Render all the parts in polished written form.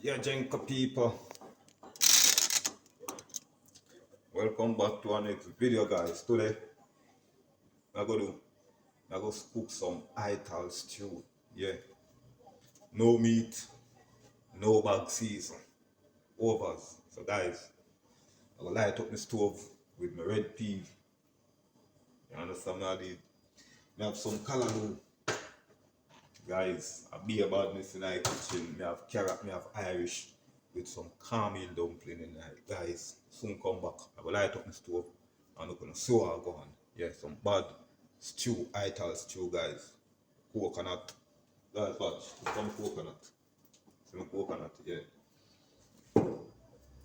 Yeah, Jenka people, welcome back to our next video, guys. Today, I'm gonna cook some ital stew. Yeah, no meat, no bag season, overs. So, guys, I'm gonna light up the stove with my red pea. You understand what I did? I have some callaloo, guys. A beer badness in the kitchen. I have carrot, I have Irish with some caramel dumpling in there. Guys, soon come back. I will light up the stove and I'm gonna sew our gun. Yeah, some bad stew, ital stew, guys. Coconut. Guys, watch. Some coconut. Some coconut, yeah.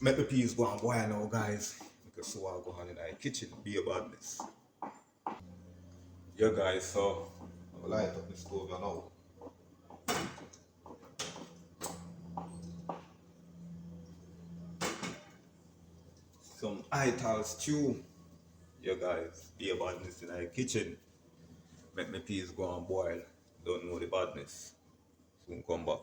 Make the peas go and boil now, guys. You can sew our gun in the kitchen. Beer badness. Yeah, guys, so I will light up the stove now. Some ital stew. Yeah, guys, be a badness in the kitchen. Make my peas go and boil. Don't know the badness. Soon come back.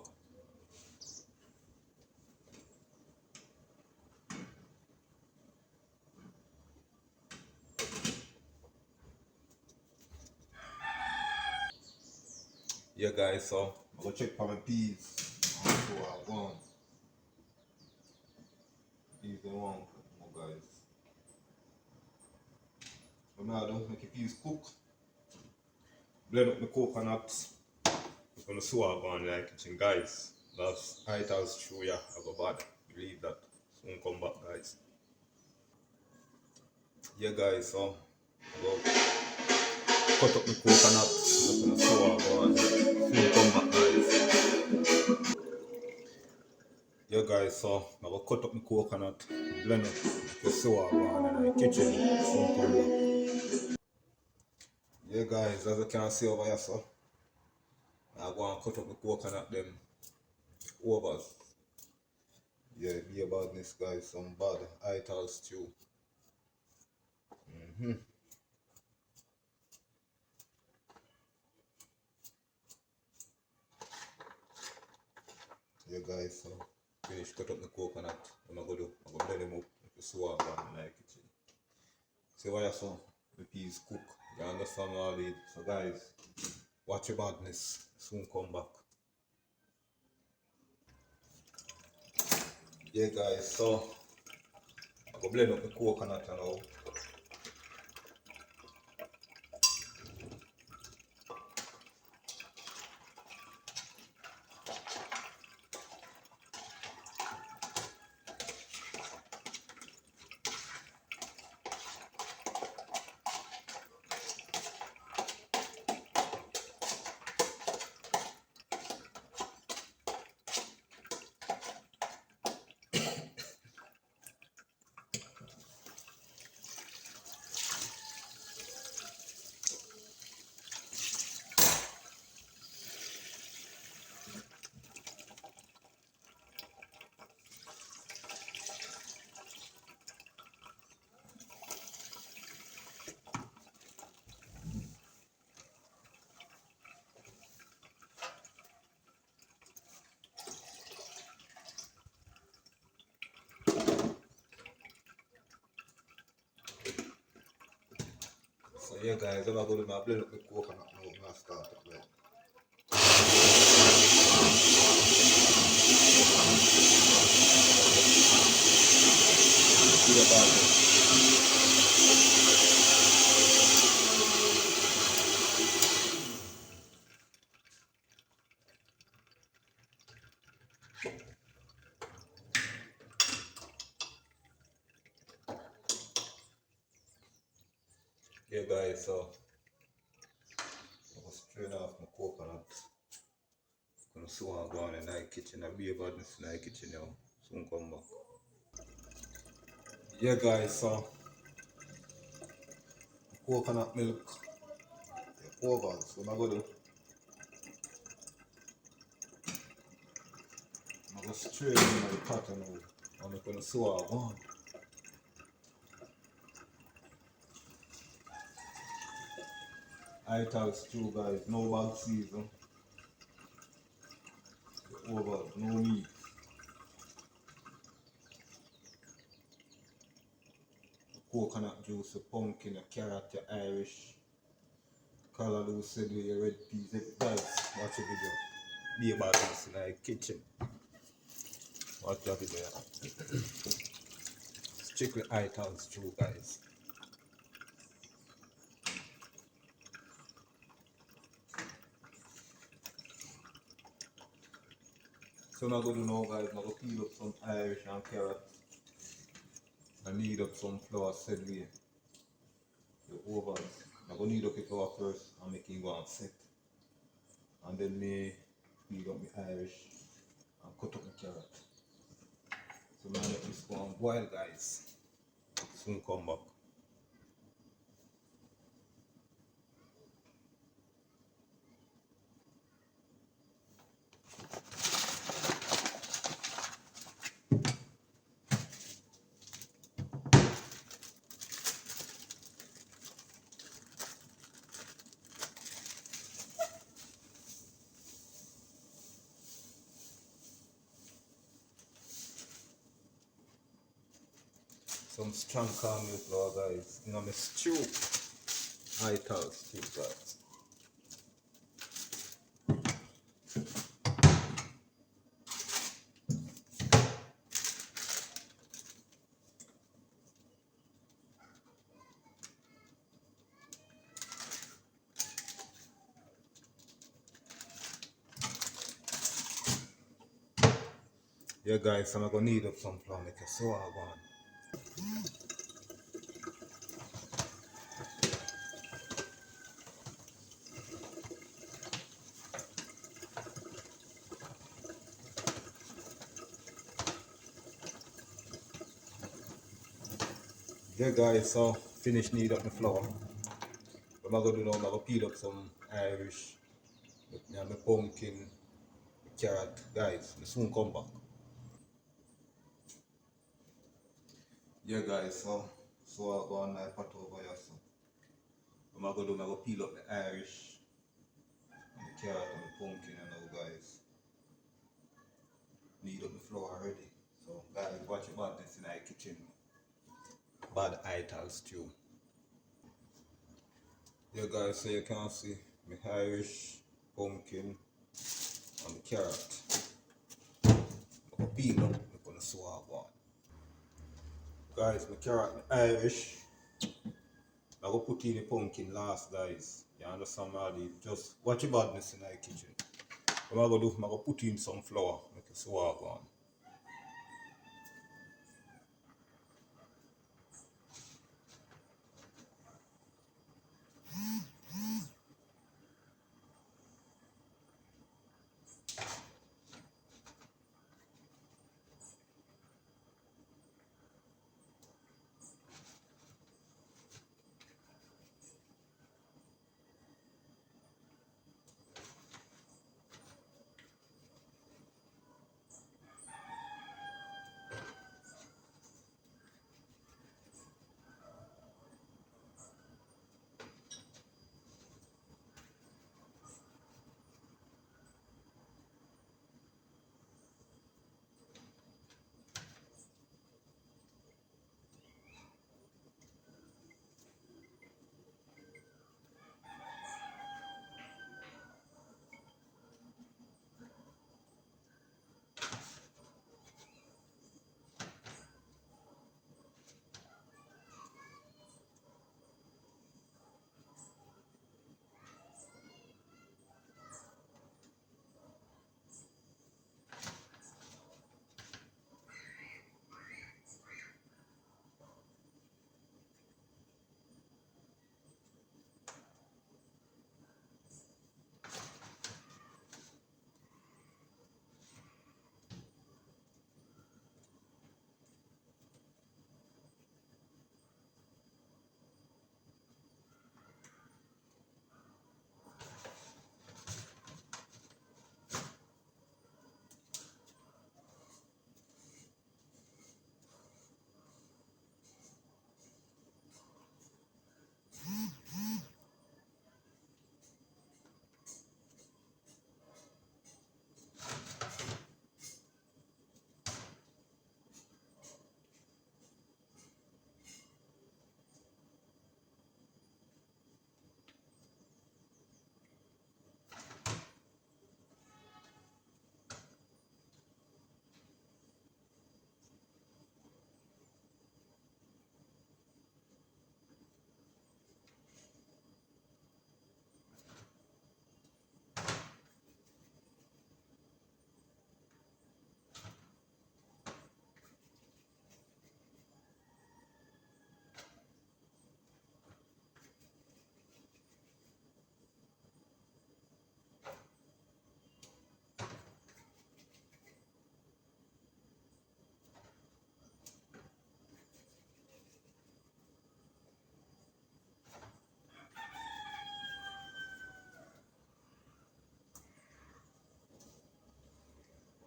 Yeah, guys, so I'm gonna check for my peas. So I want peas in one, guys. But now I don't make the peas cook. Blend up the coconut. I'm gonna sew I go in the kitchen, guys. That's ital stew, yeah. I go bad. Believe that. Soon come back, guys. Yeah, guys, so I go cut up the coconut. I'm gonna sew I go and soon come back, guys. Yeah, guys, so I will cut up the coconut, blend it, the sour one in the kitchen. Soon come back. Yeah, guys, as you can see over here, so I go and cut up the coconut them overs. Yeah, be about this, guys, some bad ital stew. Yeah, guys, so finish cut up the coconut. What I'm gonna do, I'm gonna blend them up with the sour one in the kitchen. See what you saw? The peas cook. You understand what I did? So, guys, watch your badness. Soon come back. Yeah, guys, so I go blend up the coconut now. So yeah, guys, I'm gonna blend up the coconut now. I'm gonna start it there. See about it. Yeah, guys, so I'm gonna strain off my coconut. I'm gonna sew and go on in the kitchen. I'll be about this in the kitchen now. Soon come back. Yeah, guys, so coconut milk over. So I'm gonna do, I'm gonna strain in the pot now. I'm gonna sew and go on. Ital stew, guys, no bag season. Over, no meat. coconut juice, your pumpkin, your carrot, your Irish, callaloo, celery, your red peas. Guys, watch the video. Be about this in the kitchen. Watch the video. Strictly items too, guys. So now go to now, guys. Now go peel up some Irish and carrot. I need up some flour, celery, the ovals. I'm gonna need up the flour first and make it go and set. And then me peel up my Irish and cut up my carrot. So now let this go and boil, guys. Soon come back. Some strong cornmeal flour, guys. You know my stew. Ital stew, guys. Yeah, guys, I'm gonna need up some flour, make a sour one. Yeah, guys, so finish need up the flour. What I'm gonna do now, I'm gonna peel up some Irish, my pumpkin, my carrot. Guys, I soon come back. Yeah, guys, so I'll go on my pot over here. So what I'm gonna do, I'm gonna peel up the Irish, and the carrot, and the pumpkin, and all, guys. Need up the flour already. So, guys, watch about this in the kitchen. Bad ital stew. Yeah, guys, so you can see my Irish, pumpkin, and the carrot. I'm gonna peel up, I'm gonna swap one. Guys, my carrot, my Irish. I'm gonna put in the pumpkin last, guys. You understand, Marty? Just watch your badness in the kitchen. What I'm gonna do, I'm gonna put in some flour, make a swap one.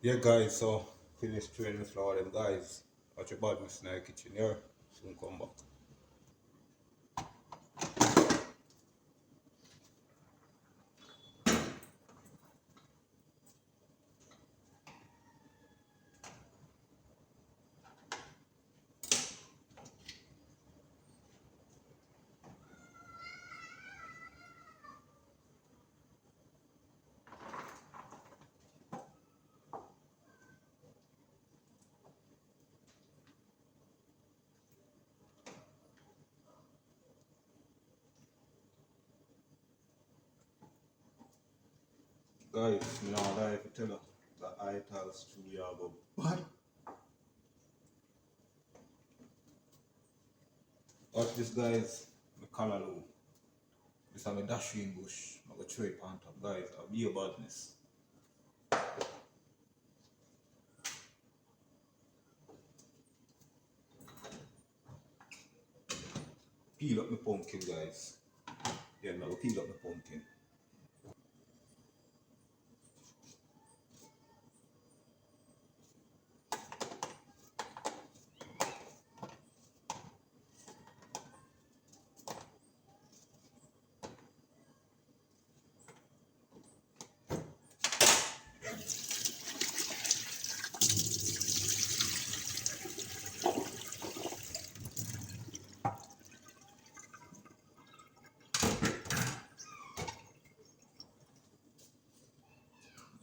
Yeah guys, so finish training floor them guys. Watch your badness in the kitchen here. Soon come back. Guys, now I tell you the itel studio go bad. Watch this guys, the callaloo. This is my dashing bush. I'm gonna throw it on top guys. I'll be a badness. Peel up my pumpkin guys. Yeah, now peel up my pumpkin.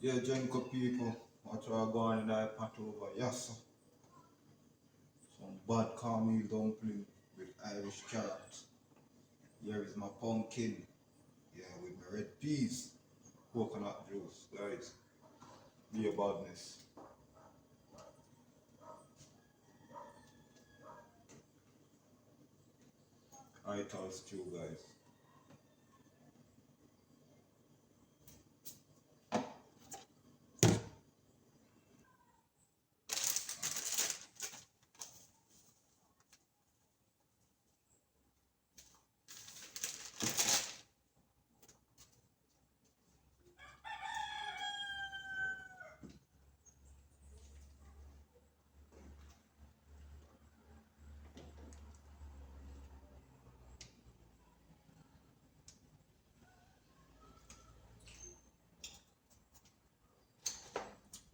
Yeah, Jenko people, what you are going in that pot over? Yes, sir. Some bad caramel dumpling with Irish carrot. Here is my pumpkin. Yeah, with my red peas, coconut juice, guys. Be a badness. Ital stew, guys.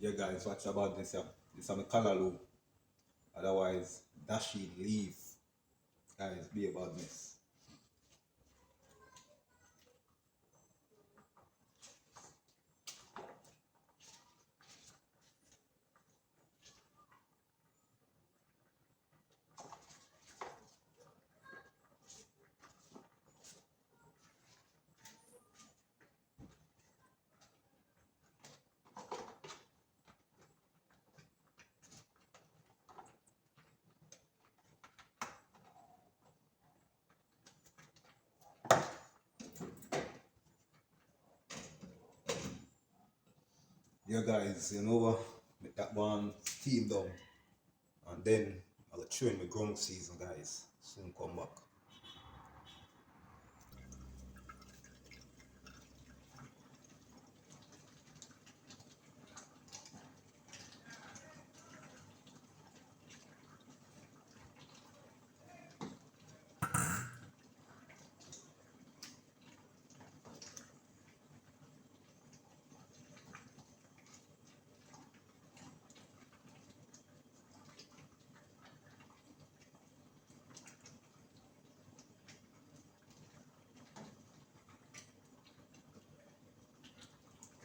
Yeah, guys, watch about this. This is my callaloo. Otherwise, dashy leaf. Guys, be a badness. Yeah, guys, you know what? Make that one steam down. And then I'll chew in my ground season, guys. Soon come back.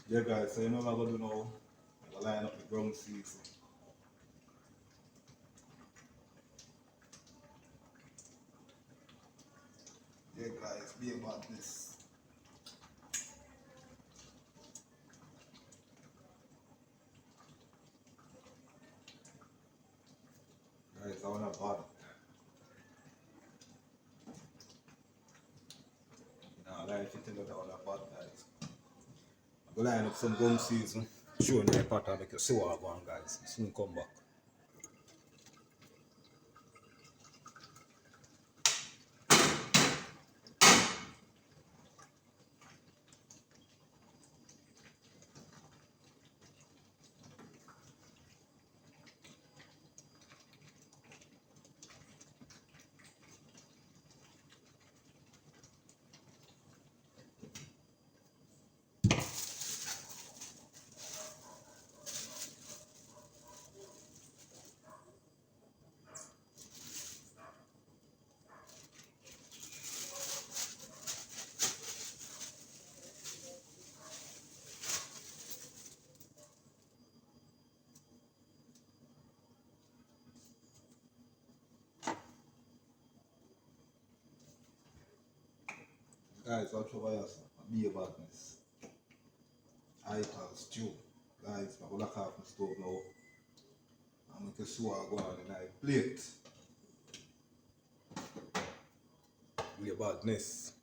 Yeah, guys, so you know what I'm gonna do now? I'm gonna line up the ground season. Yeah, guys, be about this. Guys, I wanna bad. Nah, like you tell you that I wanna bad, guys. I'm gonna line up some gum season. Show you the pattern, make you see what I'm going, guys. Soon come back. Guys, watch over yourself. Be a badness. Ital stew. Guys, I'm going to lock off my stove now. And make a sewer go on in my plate. Be a badness.